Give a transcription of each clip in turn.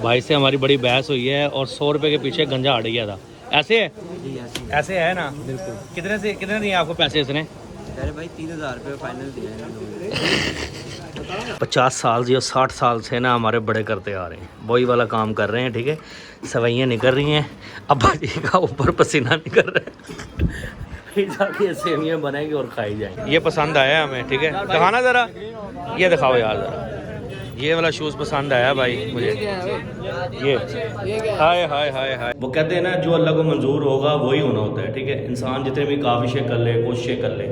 भाई से हमारी बड़ी बहस हुई है और 100 रुपये के पीछे गंजा हट गया था। ऐसे है? ऐसे है ना? बिल्कुल। कितने दिए आपको पैसे इसने? अरे भाई 3000 रुपये फाइनल दिया है इन लोगों ने। 50 साल से या 60 साल से ना हमारे बड़े करते आ रहे हैं, वही वाला काम कर रहे हैं। ठीक है, सवैयाँ निकल रही हैं, अब्बा जी का ऊपर पसीना निकल रहा है। फिर जाके सेवियाँ बनाएंगे और खाई जाएंगे। ये पसंद आया हमें। ठीक है, दिखाना ज़रा, ये दिखाओ यार ज़रा। ये वाला शूज़ पसंद आया भाई मुझे। ये हाय हाय हाय हाय। वो कहते हैं ना, जो अल्लाह को मंजूर होगा वही होना होता है। ठीक है, इंसान जितने भी काविशें कर ले, कोशिशें कर ले,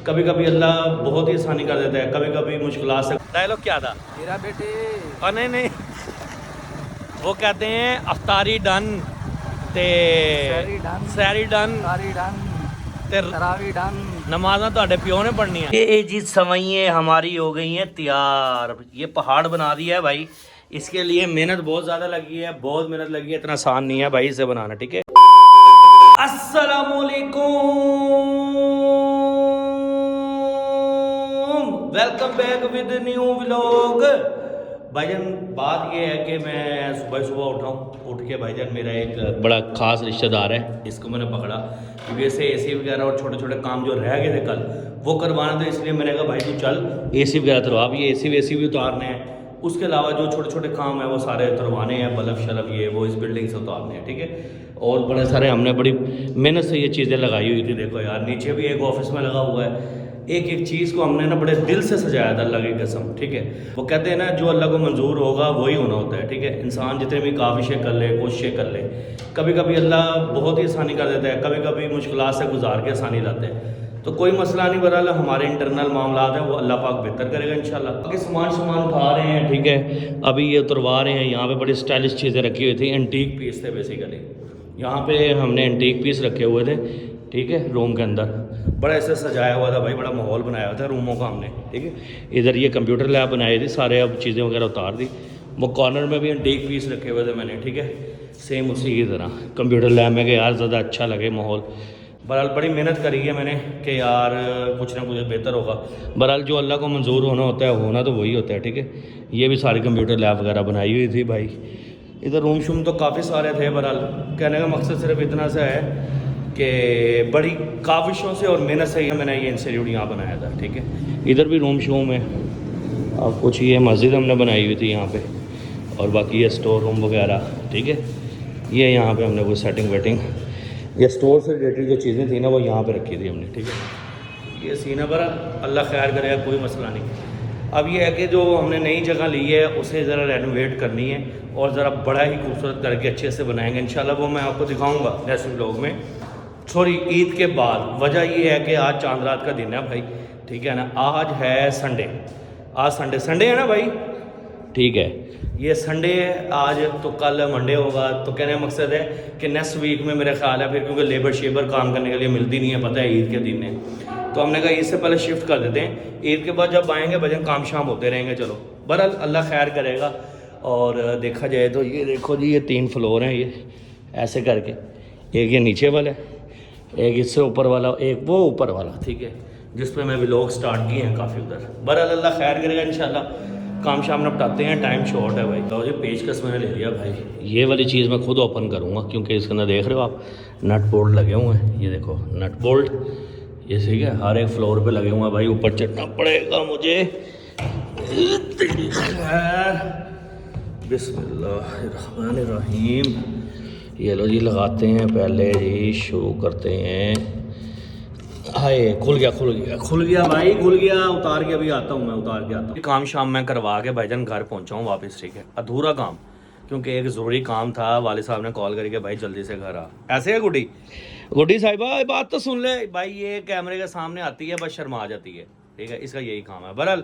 कभी कभी अल्लाह बहुत ही आसानी कर देता है, कभी कभी मुश्किलात से। डायलॉग क्या था मेरा बेटे? नहीं, वो कहते हैं अफ्तारी डन ते सैरी डन ते तरावी डन। नमाज़ा ਤੁਹਾਡੇ ਪਿਓ ने पढ़नी है। ये जी सवैयाँ हमारी हो गई हैं तैयार। ये पहाड़ बना दिया है भाई, इसके लिए मेहनत बहुत ज़्यादा लगी है, बहुत मेहनत लगी है, इतना आसान नहीं है भाई इसे बनाना। ठीक है, अस्सलामुअलैकुम, welcome back with new vlog. भाईजान बात ये है कि मैं सुबह सुबह उठ के भाईजान मेरा एक बड़ा ख़ास रिश्तेदार है, इसको मैंने पकड़ा क्योंकि इसे एसी वगैरह और छोटे छोटे काम जो रह गए थे कल वो करवाना था, इसलिए मैंने कहा भाई तू चल एसी वगैरह उतरवा। अब ये एसी भी उतारने हैं, उसके अलावा जो छोटे छोटे काम है वो सारे उतरवाने हैं, बल्ब शलब ये वो इस बिल्डिंग से उतारने हैं। ठीक है, और बड़े सारे हमने बड़ी मेहनत से ये चीज़ें लगाई हुई थी। देखो यार, नीचे भी एक ऑफिस में लगा हुआ है, एक एक चीज़ को हमने ना बड़े दिल से सजाया था अल्लाह की कसम। ठीक है, वो कहते हैं ना, जो अल्लाह को मंजूर होगा वही होना होता है। ठीक है, इंसान जितने भी काविशें कर ले, कोशिशें कर ले, कभी कभी अल्लाह बहुत ही आसानी कर देता है, कभी कभी मुश्किलात से गुजार के आसानी लाते हैं। तो कोई मसला नहीं, बहरहाल हमारे इंटरनल मामला हैं वो अल्लाह पाक बेहतर करेगा इंशाल्लाह। बाकी सामान उठा रहे हैं। ठीक है, अभी ये उतरवा रहे हैं। यहाँ पे बड़ी स्टाइलिश चीज़ें रखी हुई थी, एंटीक पीस थे बेसिकली। यहाँ पे हमने एंटीक पीस रखे हुए थे। ठीक है, रूम के अंदर बड़ा ऐसे सजाया हुआ था भाई, बड़ा माहौल बनाया हुआ था रूमों का हमने। ठीक है, इधर ये कंप्यूटर लैब बनाई थी, सारे अब चीज़ें वगैरह उतार दी। वो कॉर्नर में भी एंटीक पीस रखे हुए थे मैंने। ठीक है, सेम उसी की तरह कंप्यूटर लैब में कि यार ज़्यादा अच्छा लगे माहौल। बहरहाल बड़ी मेहनत करी है मैंने कि यार कुछ ना कुछ बेहतर होगा। बहरहाल जो अल्लाह को मंजूर होना होता है होना तो वही होता है। ठीक है, ये भी सारी कंप्यूटर लैब वगैरह बनाई हुई थी भाई। इधर रूम शूम तो काफ़ी सारे थे। बहरहाल कहने का मकसद सिर्फ इतना सा है कि बड़ी काविशों से और मेहनत से ही मैंने ये इंस्टीट्यूट यहाँ बनाया था। ठीक है, इधर भी रूम शूम है। अब कुछ ये मस्जिद हमने बनाई हुई थी यहाँ पे, और बाकी ये स्टोर रूम वगैरह। ठीक है, ये यहाँ पे हमने कोई सेटिंग वेटिंग, ये स्टोर से रिलेटेड जो चीज़ें थी ना वो यहाँ पे रखी थी हमने। ठीक है, ये सीना पर अल्लाह खैर करेगा, कोई मसला नहीं। अब ये है कि जो हमने नई जगह ली है उसे ज़रा रेनोवेट करनी है और ज़रा बड़ा ही खूबसूरत करके अच्छे से बनाएंगे इंशाल्लाह। वो मैं आपको दिखाऊंगा नेक्स्ट व्लॉग में, सॉरी ईद के बाद। वजह ये है कि आज चांद रात का दिन है भाई। ठीक है ना, आज है संडे, आज संडे है ना भाई। ठीक है, ये संडे है आज, तो कल मंडे होगा। तो कहने का मकसद है कि नेक्स्ट वीक में मेरा ख्याल है फिर, क्योंकि लेबर शेबर काम करने के लिए मिलती नहीं है, पता है ईद के दिन है, तो हमने कहा ईद से पहले शिफ्ट कर देते हैं। ईद के बाद जब आएंगे भजन काम शाम होते रहेंगे। चलो बहरहाल अल्लाह खैर करेगा। और देखा जाए तो ये देखो जी, ये 3 फ्लोर हैं, ये ऐसे करके, एक ये नीचे वाला है, एक इससे ऊपर वाला, एक वो ऊपर वाला। ठीक है, जिस पे मैं व्लॉग स्टार्ट किए हैं काफ़ी उधर। बहरहाल अल्लाह खैर करेगा इंशाल्लाह। काम शाम निपटाते हैं, टाइम शॉर्ट है भाई। तो ये पेचकस मैंने ले लिया भाई, ये वाली चीज़ मैं खुद ओपन करूँगा क्योंकि इसके अंदर देख रहे हो आप नट बोल्ट लगे हुए हैं। ये देखो नट बोल्ट, ये ठीक है, हर एक फ्लोर पे लगे हुए हैं भाई। ऊपर चढ़ना पड़ेगा मुझे। बिस्मिल्लाहिर्रहमानिर्रहीम। ये लो जी, लगाते हैं पहले जी, शुरू करते हैं। हाय, खुल गया भाई, खुल गया। उतार के अभी आता हूँ मैं, उतार के आता हूँ। काम शाम मैं करवा के भाईजान घर पहुँचा हूँ वापस। ठीक है, अधूरा काम, क्योंकि एक ज़रूरी काम था। वाले साहब ने कॉल करके भाई जल्दी से घर आ। ऐसे है गुड्डी साहिबा, बात तो सुन ले भाई। ये कैमरे के सामने आती है बस शर्मा जाती है। ठीक है, इसका यही काम है। बहरहाल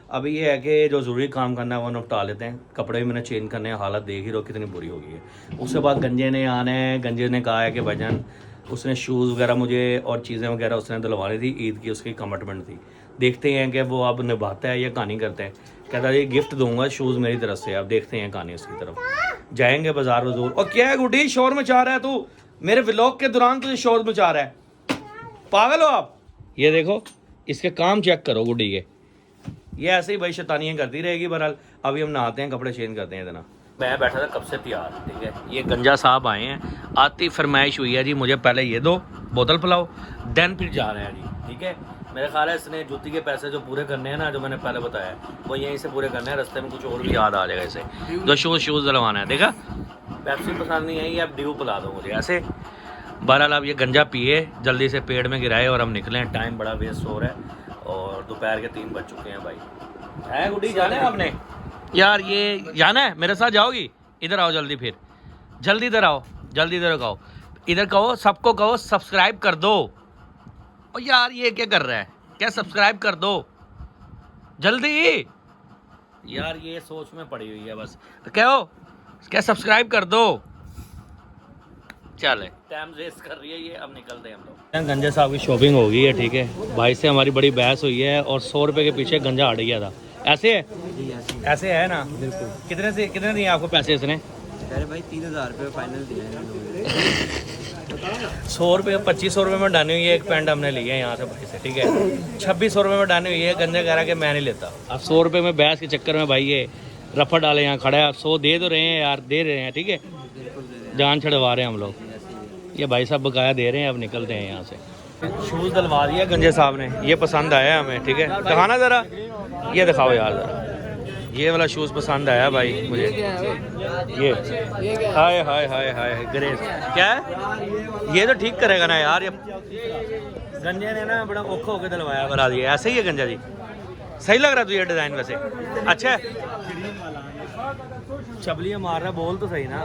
अभी ये है कि जो ज़रूरी काम करना है वो निपटा लेते हैं। कपड़े भी मैंने चेंज करने हैं, हालत देख ही रहो कितनी बुरी हो गई है। उसके बाद गंजे ने आना है। गंजे ने कहा है कि भाईजान उसने शूज़ वगैरह मुझे और चीज़ें वगैरह उसने दिलवानी थी, ईद की उसकी कमिटमेंट थी। देखते हैं कि वो अब निभाता है या कहानी करता है। कहता है ये गिफ्ट दूंगा शूज़ मेरी तरफ से, अब देखते हैं कहानी उसकी तरफ। जाएंगे बाजार वजूर। और क्या है गुड्डी, शोर मचा रहा है तू मेरे व्लॉग के दौरान, तुझे शोर मचा रहा है, पागल हो आप। ये देखो इसके काम चेक करो गुड्डी के, ये ऐसे ही भाई शैतानियाँ करती रहेगी। बहरहाल अभी हम नहाते हैं, कपड़े चेंज करते हैं इतना। मैं बैठा था कब से तैयार, ठीक है। ये गंजा साहब आए हैं, आती फरमाइश हुई है जी मुझे पहले ये दो बोतल पिलाओ, देन फिर जा रहे हैं जी, ठीक है। मेरा ख्याल है इसने जूती के पैसे जो पूरे करने हैं ना, जो मैंने पहले बताया, वो यहीं से पूरे करने हैं, रास्ते में कुछ और भी याद आ जाएगा इसे। जो शूज़ दिलवाना है, देखा पेप्सी पसंद नहीं आई, अब ड्यू पिला दो मुझे ऐसे। बहरहाल अब ये गंजा पिए, जल्दी से पेड़ में गिराए और हम निकलें, टाइम बड़ा वेस्ट हो रहा है और दोपहर के 3 बज चुके हैं भाई। है गुड्डी, जाना है आपने यार, ये जाना है मेरे साथ, जाओगी? इधर आओ जल्दी, फिर जल्दी इधर आओ, जल्दी इधर कहो, इधर कहो, सबको कहो सब्सक्राइब कर दो। ओ यार ये क्या कर रहा है, क्या सब्सक्राइब कर दो जल्दी यार, ये सोच में पड़ी हुई है बस, कहो क्या सब्सक्राइब कर दो। चले टाइम वेस्ट कर रही है ये, अब निकलते हैं हम लोग। गंजा साहब की शॉपिंग हो गई है, ठीक है। भाई से हमारी बड़ी बहस हुई है और 100 रुपये के पीछे गंजा हट गया था। ऐसे है, ऐसे है ना, बिल्कुल। कितने दिए आपको पैसे इसने? अरे भाई 3000 रुपये फाइनल दिया है 100 रुपये 2500 रुपये में डानी हुई है, एक पैंट हमने ली है यहाँ से भाई से, ठीक है। 2600 रुपये में डानी हुई है, गंजा कह रहा कि मैं नहीं लेता। अब 100 रुपये में बहस के चक्कर में भाई ये रफड़ डाले यहाँ खड़ा है। 100 दे तो रहे हैं यार, दे रहे हैं, ठीक है, जान छड़वा रहे हैं हम लोग। ये भाई साहब बकाया दे रहे हैं, अब निकलते हैं यहाँ से। शूज़ डलवा दिया गंजे साहब ने, ये पसंद आया हमें, ठीक है। दिखाना ज़रा, ये दिखाओ यार ज़रा, ये वाला शूज़ पसंद आया भाई मुझे। ये हाय हाय हाय हाय ग्रेस क्या है, ये तो ठीक करेगा ना यार। ये गंजे ने ना बड़ा औखा होकर दिलवाया, बना दिया। ऐसे ही है गंजा जी, सही लग रहा है तुझे डिज़ाइन वैसे, अच्छा है। चबलियाँ मार रहा, बोल तो सही ना।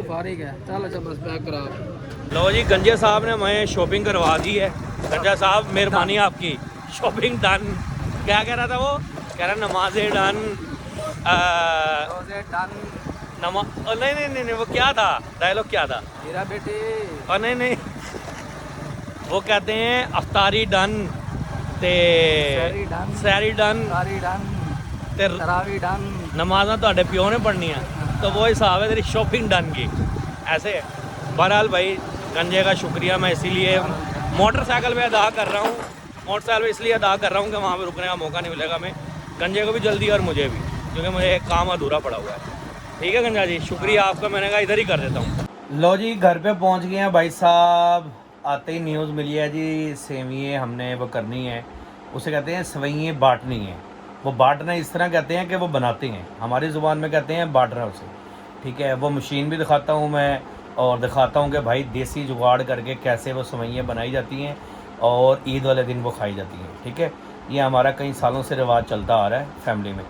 फारिग है, चल अच्छा बस पैक करा। लो जी, गंजे साहब ने हमें शॉपिंग करवा दी है। गंजा साहब मेहरबानी आपकी, शॉपिंग डन। क्या कह रहा था वो, कह रहा नमाजें डन, नहीं नहीं नहीं, वो क्या था डायलॉग, क्या था मेरा बेटे? और नहीं नहीं, वो कहते हैं अफ्तारी डन, ते सैरी डन, ते तरावी डन, नमाज़ां ਤੁਹਾਡੇ ਪਿਓ ने पढ़नी है, तो वो हिसाब है तेरी शॉपिंग डन की, ऐसे है। बहरहाल भाई गंजे का शुक्रिया मैं इसीलिए मोटरसाइकिल पे अदा कर रहा हूँ, मोटरसाइकिल पे इसलिए अदा कर रहा हूँ कि वहाँ पे रुकने का मौका नहीं मिलेगा हमें, गंजे को भी जल्दी और मुझे भी, क्योंकि मुझे एक काम अधूरा पड़ा हुआ है। ठीक है गंजा जी, शुक्रिया आपका, मैंने कहा इधर ही कर देता हूँ। लो जी, घर पे पहुँच गए हैं भाई साहब। आते ही न्यूज़ मिली है जी, सेवियाँ हमने वो करनी है, उसे कहते हैं सवैयाँ बांटनी है। वो बांटना इस तरह कहते हैं कि वो बनाते हैं, हमारी ज़ुबान में कहते हैं बांटना उसे, ठीक है। वो मशीन भी दिखाता हूँ मैं, और दिखाता हूँ कि भाई देसी जुगाड़ करके कैसे वो सवैयाँ बनाई जाती हैं और ईद वाले दिन वो खाई जाती हैं, ठीक है। ये हमारा कई सालों से रिवाज चलता आ रहा है फैमिली में,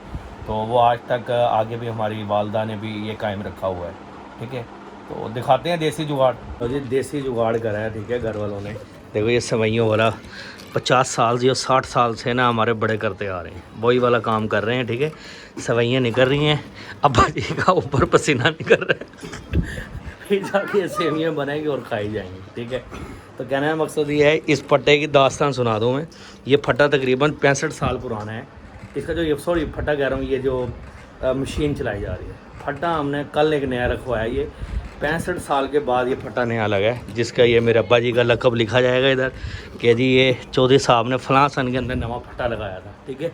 तो वो आज तक आगे भी हमारी वालदा ने भी ये कायम रखा हुआ है, ठीक है। तो दिखाते हैं देसी जुगाड़। तो जी देसी जुगाड़ करा है, ठीक है, घर वालों ने। देखो ये सवैयों वाला 50 साल से और 60 साल से ना हमारे बड़े करते आ रहे हैं, वही वाला काम कर रहे हैं, ठीक है। सवैयाँ निकल रही हैं, अब्बा जी का ऊपर पसीना निकल रहा है फिर जाके सेवियाँ बनाएंगे और खाई जाएंगी, ठीक है। तो कहने का मकसद ये है, इस फट्टे की दास्तान सुना दूँ मैं। ये फट्टा तकरीबन 65 साल पुराना है। इसका जो, ये सॉरी फट्टा कह रहा हूँ, ये जो मशीन चलाई जा रही है, फट्टा हमने कल एक नया रखवाया। ये 65 साल के बाद ये फट्टा नया लगा है, जिसका ये मेरे अब्बा जी का लक़ब लिखा जाएगा इधर कि जी ये चौधरी साहब ने फलां सन के अंदर नवा फट्टा लगाया था, ठीक है।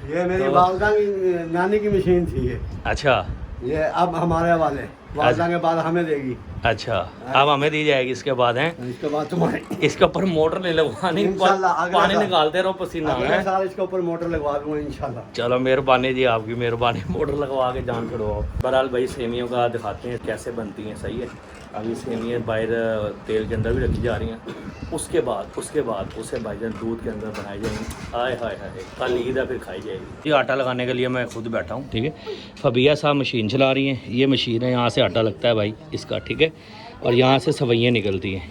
ये मेरी वालदा की नानी की मशीन थी ये। अच्छा, ये अब हमारे वाले वालदा के बाद हमें देगी। अच्छा, अब हमें दी जाएगी इसके बाद, हैं इसके बाद तुम्हारे इसके ऊपर मोटर नहीं लगवानी, इंशाल्लाह अगले पानी साल। निकालते रहो पसीना अगले है। साल इसके ऊपर मोटर लगवा दूंगा इंशाल्लाह। चलो मेहरबानी जी, आपकी मेहरबानी, मोटर लगवा के जान छुड़वाओ। बहरहाल भाई सेवियों का दिखाते हैं कैसे बनती हैं, सही है। अभी सेवियाँ बाहर तेल के अंदर भी रखी जा रही हैं, उसके बाद उसे भाईजान दूध के अंदर बनाई जाएंगी। हाय हाय हाय, कल ईद है फिर खाई जाएगी। ये आटा लगाने के लिए मैं खुद बैठा हूँ, ठीक है। फबिया साहब मशीन चला रही हैं, ये मशीन है, यहाँ से आटा लगता है भाई इसका, ठीक है, और यहाँ से सवैयाँ निकलती हैं,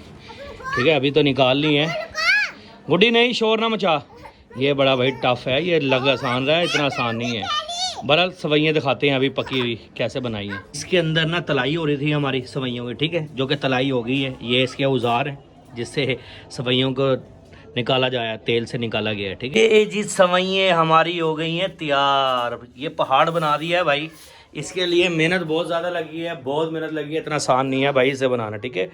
ठीक है। अभी तो निकाल ली हैं, गुड्डी नहीं शोर ना मचा। ये बड़ा भाई टफ़ है, ये लग आसान रहा है, इतना आसान नहीं है। बहरहाल सवैयाँ दिखाते हैं अभी पकी हुई कैसे बनाई है। इसके अंदर ना तलाई हो रही थी हमारी सवैयों की, ठीक है, जो कि तलाई हो गई है। ये इसके औजार हैं जिससे सवैयों को निकाला जाए, तेल से निकाला गया है, ठीक है। ये जी सवैयाँ हमारी हो गई हैं तैयार। ये पहाड़ बना दिया है भाई, इसके लिए मेहनत बहुत ज़्यादा लगी है, बहुत मेहनत लगी है, इतना आसान नहीं है भाई इसे बनाना, ठीक है।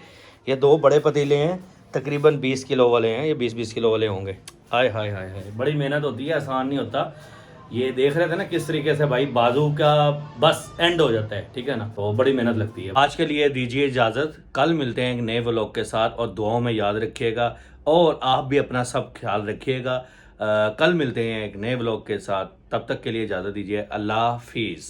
ये 2 बड़े पतीले हैं, तकरीबन 20 किलो वाले हैं, ये 20-20 किलो वाले होंगे। हाय हाय हाय हाय, बड़ी मेहनत होती है, आसान नहीं होता। ये देख रहे थे ना किस तरीके से भाई बाजू का बस एंड हो जाता है, ठीक है ना, तो बड़ी मेहनत लगती है। आज के लिए दीजिए इजाजत, कल मिलते हैं एक नए व्लॉग के साथ, और दुआओं में याद रखिएगा और आप भी अपना सब ख्याल रखिएगा। कल मिलते हैं एक नए व्लॉग के साथ, तब तक के लिए इजाजत दीजिए। अल्लाह हाफिज़।